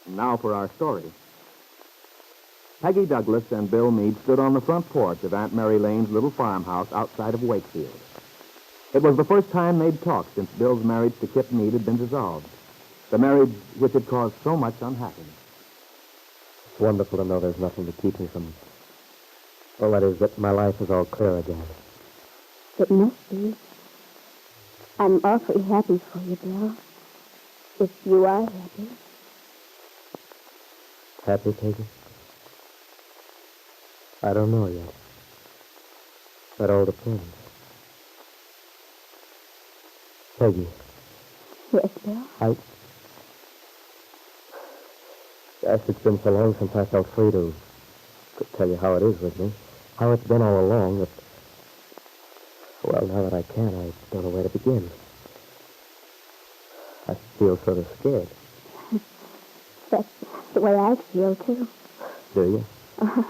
Now for our story. Peggy Douglas and Bill Meade stood on the front porch of Aunt Mary Lane's little farmhouse outside of Wakefield. It was the first time they'd talked since Bill's marriage to Kitt Meade had been dissolved. The marriage which had caused so much unhappiness. It's wonderful to know there's nothing to keep me from... Well, that is, that my life is all clear again. It must be. I'm awfully happy for you, Bill. If you are happy. Happy, Peggy? I don't know yet. That all depends. Peggy. Yes, Bill? Yes, it's been so long since I felt free to tell you how it is with me. How it's been all along that... Well, now that I can, I don't know where to begin. I feel sort of scared. That's the way I feel, too. Do you? Oh,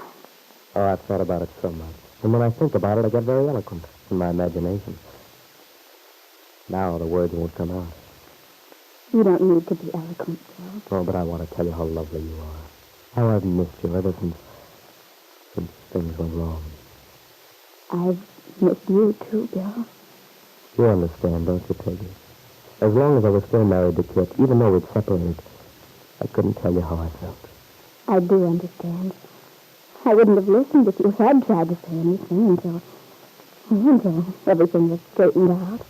I've thought about it so much. And when I think about it, I get very eloquent in my imagination. Now the words won't come out. You don't need to be eloquent, Bill. Oh, but I want to tell you how lovely you are. How I've missed you ever since things went wrong. I've missed you, too, Bill. You understand, don't you, Peggy? As long as I was still married to Kitt, even though we'd separated, I couldn't tell you how I felt. I do understand. I wouldn't have listened if you had tried to say anything until everything was straightened out.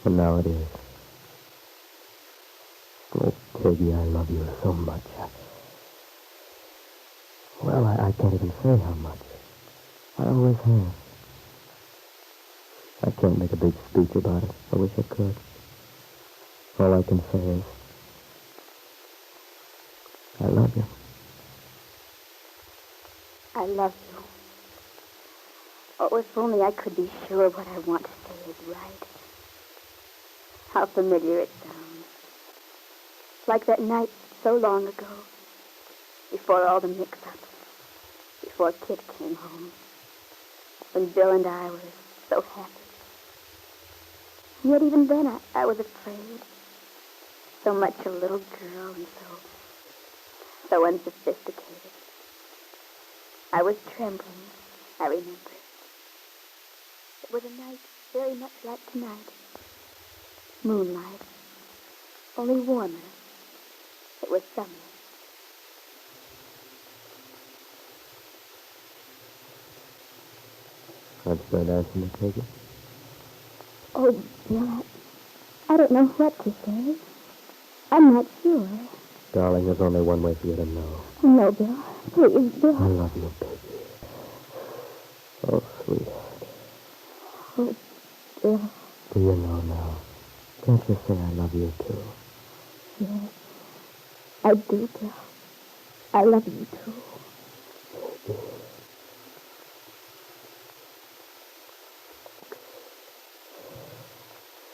And now it is. Oh, Peggy, I love you so much. Well, I can't even say how much. I always have. I can't make a big speech about it. I wish I could. All I can say is, I love you. I love you. Oh, if only I could be sure what I want to say is right. How familiar it sounds. Like that night so long ago, before all the mix-ups, before Kitt came home, when Bill and I were so happy. Yet even then I was afraid. So much a little girl and so unsophisticated. I was trembling, I remember. It was a night very much like tonight. Moonlight, only warmer. It was summer. That's good answer, Miss Peggy. Oh, Bill, I don't know what to say. I'm not sure. Darling, there's only one way for you to know. No, Bill. Please, Bill. I love you, Peggy. Oh, sweetheart. Oh, Bill. Do you know now? Can't you say I love you, too? Yes, I do, Bill. I love you, too. Peggy.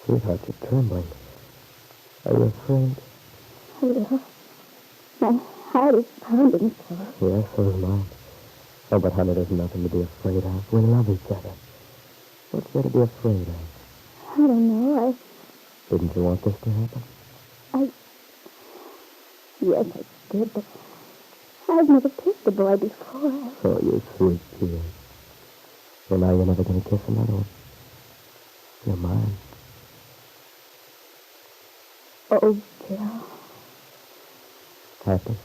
Sweetheart, you're trembling. Are you afraid? Bill, my heart is pounding so. Yes, so is mine. Oh, but honey, there's nothing to be afraid of. We love each other. What's there to be afraid of? I don't know. Didn't you want this to happen? Yes, I did, but I've never kissed a boy before. Oh, you sweet kid. So now you're never going to kiss another one. You're mine. Oh, Bill. Happy?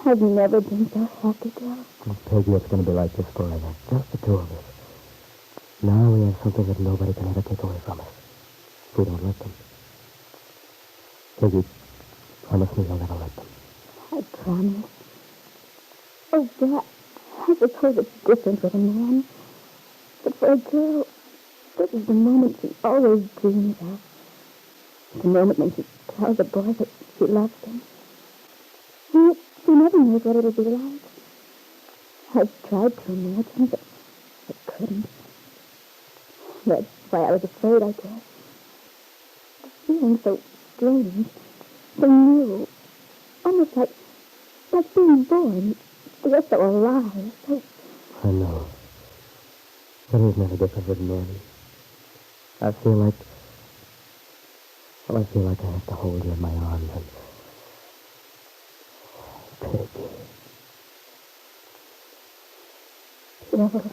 I've never been so happy, Bill. Oh, Peggy, it's going to be like this forever. Just the two of us. Now we have something that nobody can ever take away from us. If we don't let them. Peggy, promise me you'll never let them. I promise. Oh, Bill, I suppose it's different with a man. But for a girl, this is the moment she always dreams of. The moment when she tells a boy that she loves him. And she never knows what it'll be like. I've tried to imagine, but I couldn't. That's why I was afraid, I guess. The feeling so strange, so new, almost like being born. You're so alive, so... I know. But it isn't any different with men. I feel like... Well, I feel like I have to hold you in my arms and Peggy. Bill,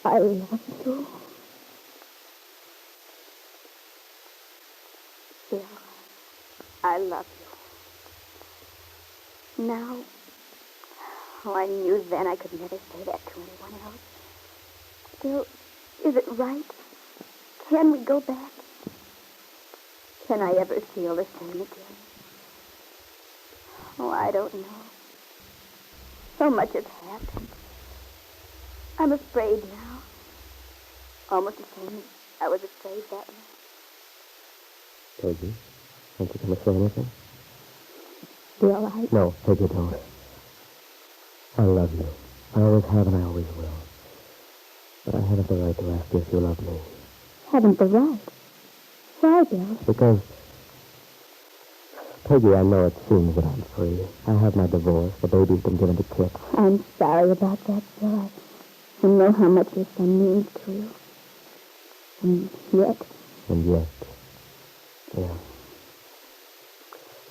I love you. Bill, I love you. Now, I knew then I could never say that to anyone else. Bill, is it right? Can we go back? Can I ever feel the same again? Oh, I don't know. So much has happened. I'm afraid now. Almost the same as I was afraid that night. Peggy, aren't you going to say anything? Bill, No, Peggy, don't. I love you. I always have and I always will. But I haven't the right to ask you if you love me. Haven't the right? Why, Bill? Because, Peggy, I know it seems that I'm free. I have my divorce. The baby's been given to Kitt. I'm sorry about that, Bill. I know how much your son means to you. And yet... Yeah.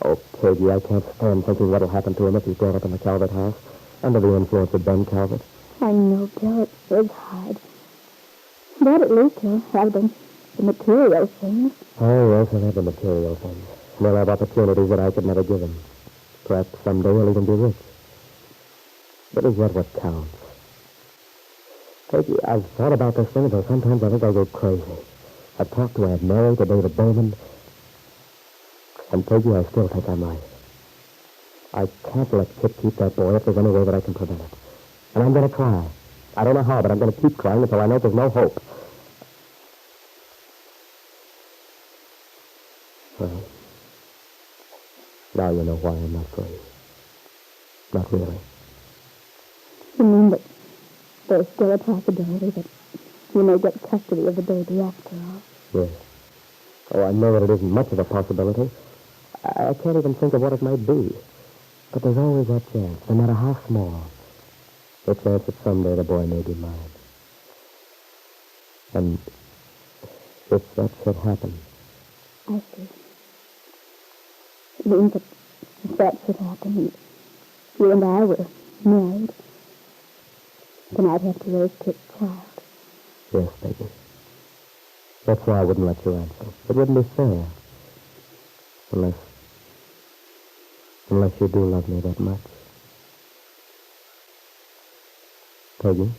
Oh, Peggy, I can't stand thinking what'll happen to him if he's brought up in the Calvert house, under the influence of Ben Calvert. I know, Bill, it is hard. But at least he'll have the material things. Oh, yes, he'll have the material things. And he'll have opportunities that I could never give him. Perhaps someday he'll even be rich. But is that what counts? Peggy, I've thought about this thing, though sometimes I think I'll go crazy. I've talked to Aunt Mary, to David Bowman, and Peggy, I still think I'm right. I can't let Kitt keep that boy if there's any way that I can prevent it. And I'm going to try. I don't know how, but I'm going to keep trying until I know there's no hope. Well, now you know why I'm not free. Not really. You mean that there's still a possibility that you may get custody of the baby after all? Yes. Oh, I know that it isn't much of a possibility. I can't even think of what it might be. But there's always that chance, no matter how small. The chance that someday the boy may be mine. And if that should happen... I see. It means that if that should happen, and you and I were married, then I'd have to raise Kitt's child. Yes, Peggy. That's why I wouldn't let you answer. It wouldn't be fair. Unless you do love me that much. Peggy?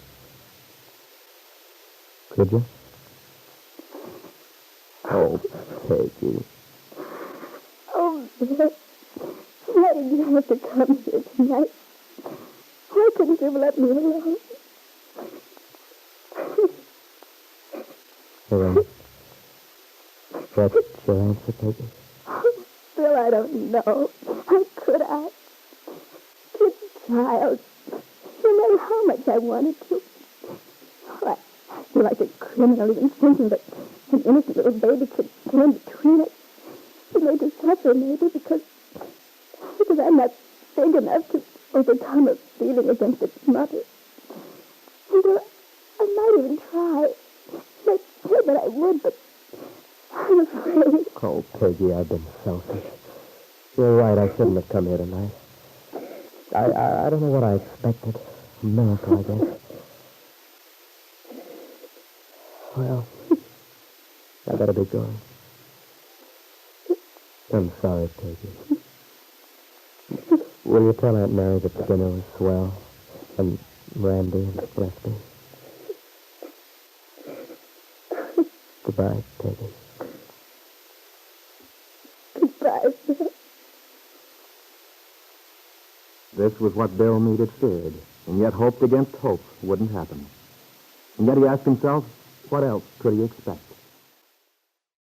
Could you? Oh, Peggy. Oh, Bill, why did you have to come here tonight? Why couldn't you have let me alone? All right. That's your answer, Peggy? Bill, I don't know. How could I? Kid's child. No matter how much I wanted to. Oh, I feel like a criminal even thinking that an innocent little baby could stand between us. It made us suffer, maybe, because I'm not big enough to overcome a feeling against its mother. Well, I might even try. I say that I would, but I'm afraid. Oh, Peggy, I've been selfish. You're right, I shouldn't have come here tonight. I don't know what I expected. A miracle, I guess. Well, I better be going. I'm sorry, Peggy. Will you tell Aunt Mary that the dinner was swell? And Randy and Lefty? Goodbye, Peggy. Goodbye, Bill. This was what Bill needed feared, and yet hoped against hope wouldn't happen. And yet he asked himself, what else could he expect?